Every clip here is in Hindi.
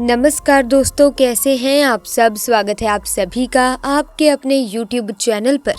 नमस्कार दोस्तों, कैसे हैं आप सब। स्वागत है आप सभी का आपके अपने YouTube चैनल पर।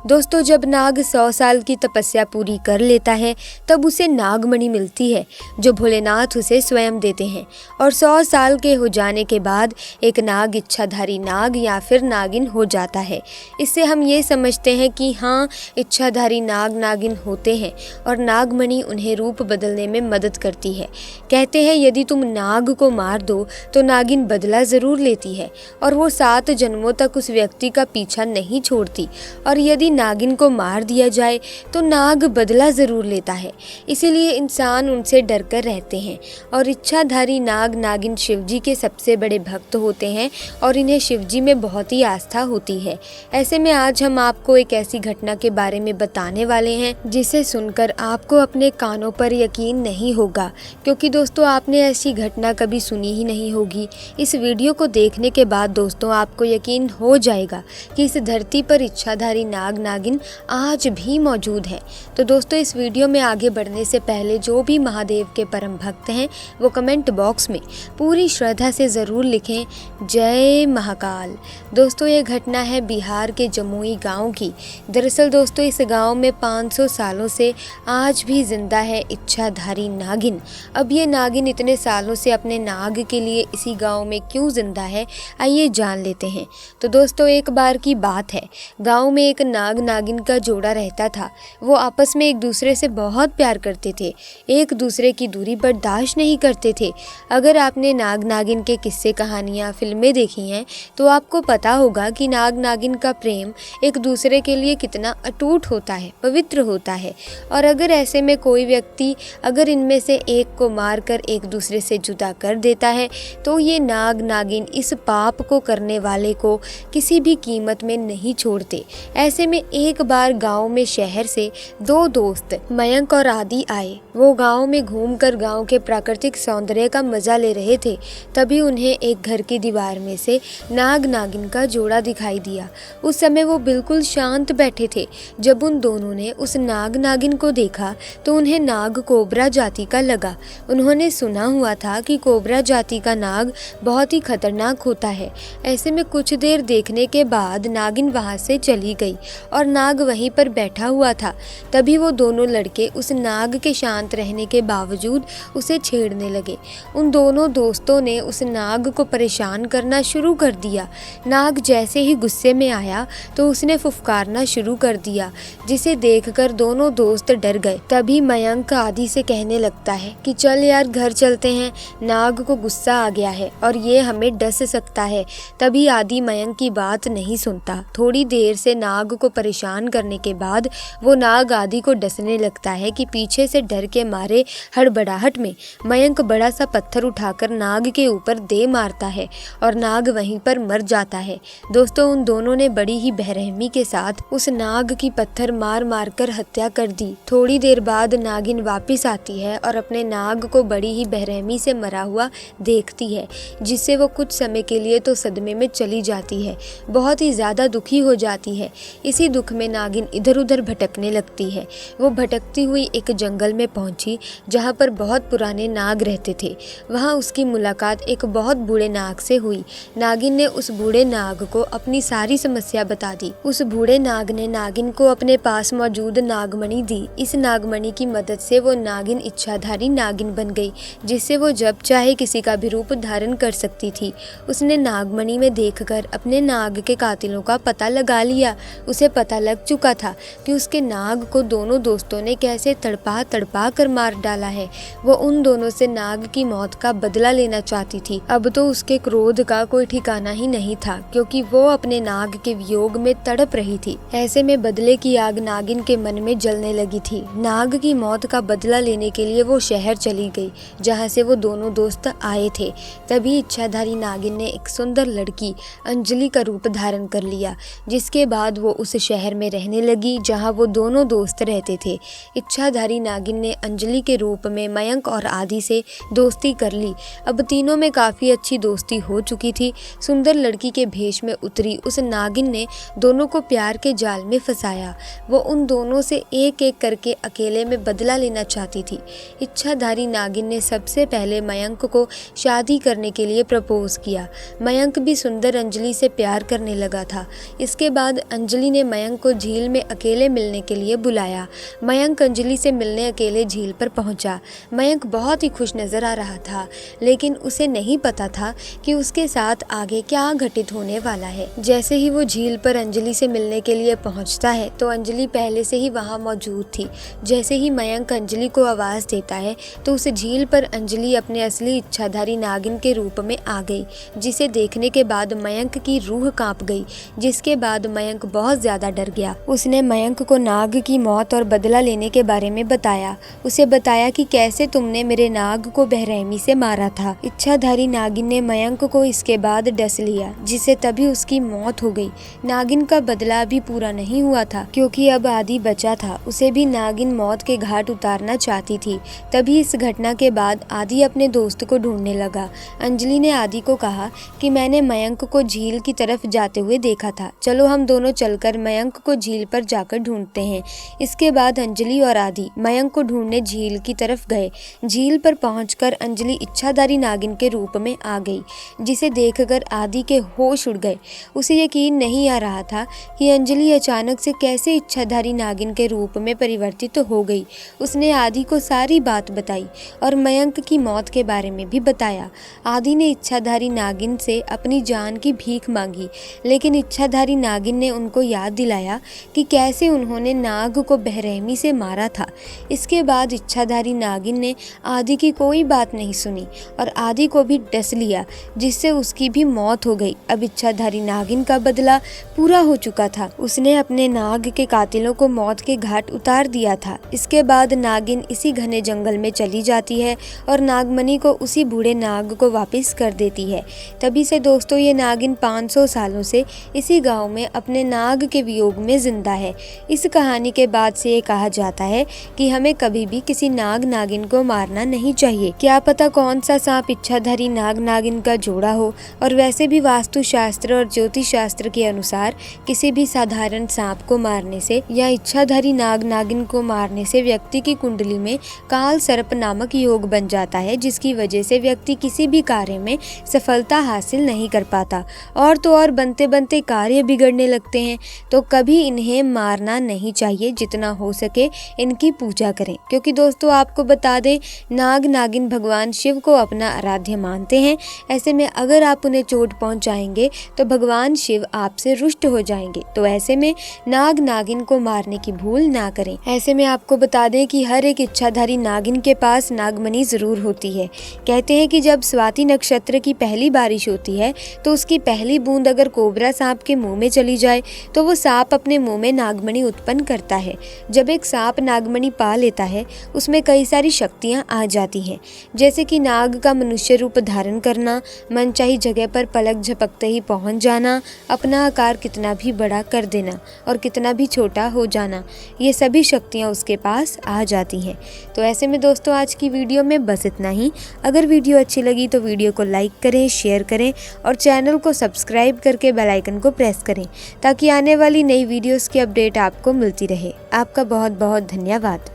दोस्तों, जब नाग 100 साल की तपस्या पूरी कर लेता है तब उसे नागमणि मिलती है जो भोलेनाथ उसे स्वयं देते हैं। और 100 साल के हो जाने के बाद एक नाग इच्छाधारी नाग या फिर नागिन हो जाता है। इससे हम ये समझते हैं कि हाँ, इच्छाधारी नाग नागिन होते हैं और नागमणि उन्हें रूप बदलने में मदद करती है। कहते हैं यदि तुम नाग को मार दो तो नागिन बदला ज़रूर लेती है और वो 7 जन्मों तक उस व्यक्ति का पीछा नहीं छोड़ती। और यदि नागिन को मार दिया जाए तो नाग बदला ज़रूर लेता है। इसीलिए इंसान उनसे डरकर रहते हैं। और इच्छाधारी नाग नागिन शिवजी के सबसे बड़े भक्त होते हैं और इन्हें शिवजी में बहुत ही आस्था होती है। ऐसे में आज हम आपको एक ऐसी घटना के बारे में बताने वाले हैं जिसे सुनकर आपको अपने कानों पर यकीन नहीं होगा, क्योंकि दोस्तों आपने ऐसी घटना कभी सुनी ही नहीं होगी। इस वीडियो को देखने के बाद दोस्तों आपको यकीन हो जाएगा कि इस धरती पर इच्छाधारी नाग नागिन आज भी मौजूद है। तो दोस्तों, इस वीडियो में आगे बढ़ने से पहले जो भी महादेव के परम भक्त हैं वो कमेंट बॉक्स में पूरी श्रद्धा से ज़रूर लिखें जय महाकाल। दोस्तों, ये घटना है बिहार के जमुई गाँव की। दरअसल दोस्तों, इस गाँव में 500 सालों से आज भी जिंदा है इच्छाधारी नागिन। अब ये नागिन इतने सालों से अपने नाग के लिए इसी गांव में क्यों जिंदा है, आइए जान लेते हैं। तो दोस्तों, एक बार की बात है, गांव में एक नाग नागिन का जोड़ा रहता था। वो आपस में एक दूसरे से बहुत प्यार करते थे, एक दूसरे की दूरी बर्दाश्त नहीं करते थे। अगर आपने नाग नागिन के किस्से कहानियाँ फिल्में देखी हैं तो आपको पता होगा कि नाग नागिन का प्रेम एक दूसरे के लिए कितना अटूट होता है, पवित्र होता है। और अगर ऐसे में कोई व्यक्ति अगर इनमें से एक को मारकर एक दूसरे से जुदा कर देता है तो ये नाग नागिन इस पाप को करने वाले को किसी भी कीमत में नहीं छोड़ते। ऐसे में एक बार गांव में शहर से 2 दोस्त मयंक और आदि आए। वो गांव में घूमकर गांव के प्राकृतिक सौंदर्य का मजा ले रहे थे। तभी उन्हें एक घर की दीवार में से नाग नागिन का जोड़ा दिखाई दिया। उस समय वो बिल्कुल शांत बैठे थे। जब उन दोनों ने उस नाग नागिन को देखा तो उन्हें नाग कोबरा जाति का लगा। उन्होंने सुना हुआ था कि कोबरा जाति का नाग बहुत ही खतरनाक होता है। ऐसे में कुछ देर देखने के बाद नागिन वहां से चली गई और नाग वहीं पर बैठा हुआ था। तभी वो दोनों लड़के उस नाग के शांत रहने के बावजूद उसे छेड़ने लगे। उन दोनों दोस्तों ने उस नाग को परेशान करना शुरू कर दिया। नाग जैसे ही गुस्से में आया तो उसने फुफकारना शुरू कर दिया, जिसे देखकर दोनों दोस्त डर गए। तभी मयंक आदि से कहने लगता है कि चल यार घर चलते हैं, नाग को गुस्सा आ गया है और ये हमें डस सकता है। तभी आदि मयंक की बात नहीं सुनता। थोड़ी देर से नाग को परेशान करने के बाद वो नाग आदि को डसने लगता है कि पीछे से डर के मारे हड़बड़ाहट में मयंक बड़ा सा पत्थर उठाकर नाग के ऊपर दे मारता है और नाग वहीं पर मर जाता है। दोस्तों, उन दोनों ने बड़ी ही बेरहमी के साथ उस नाग की पत्थर मार मार कर हत्या कर दी। थोड़ी देर बाद नागिन वापिस आती है और अपने नाग को बड़ी ही बेरहमी से मरा हुआ देखती है, जिससे वो कुछ समय के लिए तो सदमे में चली जाती है, बहुत ही ज़्यादा दुखी हो जाती है। इसी दुख में नागिन इधर उधर भटकने लगती है। वो भटकती हुई एक जंगल में पहुंची जहां पर बहुत पुराने नाग रहते थे। वहां उसकी मुलाकात एक बहुत बूढ़े नाग से हुई। नागिन ने उस बूढ़े नाग को अपनी सारी समस्या बता दी। उस बूढ़े नाग ने नागिन को अपने पास मौजूद नागमणि दी। इस नागमणि की मदद से वो नागिन इच्छाधारी नागिन बन गई, जिससे वो जब चाहे किसी का भी रूप धारण कर सकती थी। उसने नागमणि में देखकर अपने नाग के कातिलों का पता लगा लिया। उसे पता लग चुका था कि उसके नाग को दोनों दोस्तों ने कैसे तड़पा तड़पा कर मार डाला है। वो उन दोनों से नाग की मौत का बदला लेना चाहती थी। अब तो उसके क्रोध का कोई ठिकाना ही नहीं था, क्योंकि वो अपने नाग के वियोग में तड़प रही थी। ऐसे में बदले की आग नागिन के मन में जलने लगी थी। नाग की मौत का बदला लेने के लिए वो शहर चली गई जहाँ से वो दोनों दोस्त आए थे। तभी इच्छाधारी नागिन ने एक सुंदर लड़की अंजलि का रूप धारण कर लिया, जिसके बाद वो उस शहर में रहने लगी जहां वो दोनों दोस्त रहते थे। इच्छाधारी नागिन ने अंजलि के रूप में मयंक और आदि से दोस्ती कर ली। अब तीनों में काफ़ी अच्छी दोस्ती हो चुकी थी। सुंदर लड़की के भेष में उतरी उस नागिन ने दोनों को प्यार के जाल में फंसाया। वो उन दोनों से एक एक करके अकेले में बदला लेना चाहती थी। इच्छाधारी नागिन ने सबसे पहले मयंक को शादी शादी करने के लिए प्रपोज किया। मयंक भी सुंदर अंजलि से प्यार करने लगा था। इसके बाद अंजलि ने मयंक को झील में अकेले मिलने के लिए बुलाया। मयंक अंजलि से मिलने अकेले झील पर पहुंचा। मयंक बहुत ही खुश नजर आ रहा था, लेकिन उसे नहीं पता था कि उसके साथ आगे क्या घटित होने वाला है। जैसे ही वो झील पर अंजलि से मिलने के लिए पहुंचता है तो अंजलि पहले से ही वहां मौजूद थी। जैसे ही मयंक अंजलि को आवाज देता है तो उस झील पर अंजलि अपने असली इच्छाधारी नागिन के रूप में आ गई, जिसे देखने के बाद मयंक की रूह कांप गई, जिसके बाद मयंक बहुत ज्यादा डर गया। उसने मयंक को नाग की मौत और बदला लेने के बारे में बताया। उसे बताया कि कैसे तुमने मेरे नाग को बेरहमी से मारा था। इच्छाधारी नागिन ने मयंक को इसके बाद डस लिया, जिसे तभी उसकी मौत हो गई। नागिन का बदला अभी पूरा नहीं हुआ था, क्योंकि अब आदि बचा था। उसे भी नागिन मौत के घाट उतारना चाहती थी। तभी इस घटना के बाद आदि अपने दोस्त को ढूंढने लगा। अंजलि ने आदि को कहा कि मैंने मयंक को झील की तरफ जाते हुए देखा था, चलो हम दोनों चलकर मयंक को झील पर जाकर ढूंढते हैं। इसके बाद अंजलि और आदि मयंक को ढूंढने झील की तरफ गए। झील पर पहुंचकर अंजलि इच्छाधारी नागिन के रूप में आ गई, जिसे देखकर आदि के होश उड़ गए। उसे यकीन नहीं आ रहा था कि अंजलि अचानक से कैसे इच्छाधारी नागिन के रूप में परिवर्तित हो गई। उसने आदि को सारी बात बताई और मयंक की मौत के बारे में भी बताया। आदि ने इच्छाधारी नागिन से अपनी जान की भीख मांगी, लेकिन इच्छाधारी नागिन ने उनको याद दिलाया कि कैसे उन्होंने नाग को बेरहमी से मारा था। इसके बाद इच्छाधारी नागिन ने आदि की कोई बात नहीं सुनी और आदि को भी डस लिया, जिससे उसकी भी मौत हो गई। अब इच्छाधारी नागिन का बदला पूरा हो चुका था। उसने अपने नाग के कातिलों को मौत के घाट उतार दिया था। इसके बाद नागिन इसी घने जंगल में चली जाती है और नागमणि को उसी बूढ़े नाग को वापस कर देती है। तभी से दोस्तों ये नागिन 500 सालों से इसी गांव में अपने नाग के वियोग में जिंदा है। इस कहानी के बाद से ये कहा जाता है कि हमें कभी भी किसी नाग नागिन को मारना नहीं चाहिए। क्या पता कौन सा सांप इच्छाधारी नाग नागिन का जोड़ा हो। और वैसे भी वास्तु शास्त्र और ज्योतिष शास्त्र के अनुसार किसी भी साधारण सांप को मारने से या इच्छाधारी नाग नागिन को मारने से व्यक्ति की कुंडली में काल सर्प नामक योग बन जाता है, जिसकी वजह से व्यक्ति किसी भी कार्य में सफलता हासिल नहीं कर पाता और तो और बनते बनते कार्य बिगड़ने लगते हैं। तो कभी इन्हें मारना नहीं चाहिए, जितना हो सके इनकी पूजा करें। क्योंकि दोस्तों आपको बता दें, नाग नागिन भगवान शिव को अपना आराध्य मानते हैं। ऐसे में अगर आप उन्हें चोट पहुंचाएंगे तो भगवान शिव आपसे रुष्ट हो जाएंगे। तो ऐसे में नाग नागिन को मारने की भूल ना करें। ऐसे में आपको बता दें कि हर एक इच्छाधारी नागिन के पास नागमणि जरूर होती है। कहते हैं कि जब स्वाति नक्षत्र की पहली बारिश होती है तो उसकी पहली बूंद अगर कोबरा सांप के मुंह में चली जाए तो वो सांप अपने मुंह में नागमणि उत्पन्न करता है। जब एक सांप नागमणि पा लेता है उसमें कई सारी शक्तियां आ जाती हैं, जैसे कि नाग का मनुष्य रूप धारण करना, मनचाही जगह पर पलक झपकते ही पहुंच जाना, अपना आकार कितना भी बड़ा कर देना और कितना भी छोटा हो जाना, ये सभी शक्तियां उसके पास आ जाती हैं। तो ऐसे में दोस्तों आज की वीडियो में बस इतना ही। अगर वीडियो अच्छी लगी तो वीडियो को लाइक करें, शेयर करें और चैनल को सब्सक्राइब करके बेल आइकन को प्रेस करें, ताकि आने वाली नई वीडियोस की अपडेट आपको मिलती रहे। आपका बहुत बहुत धन्यवाद।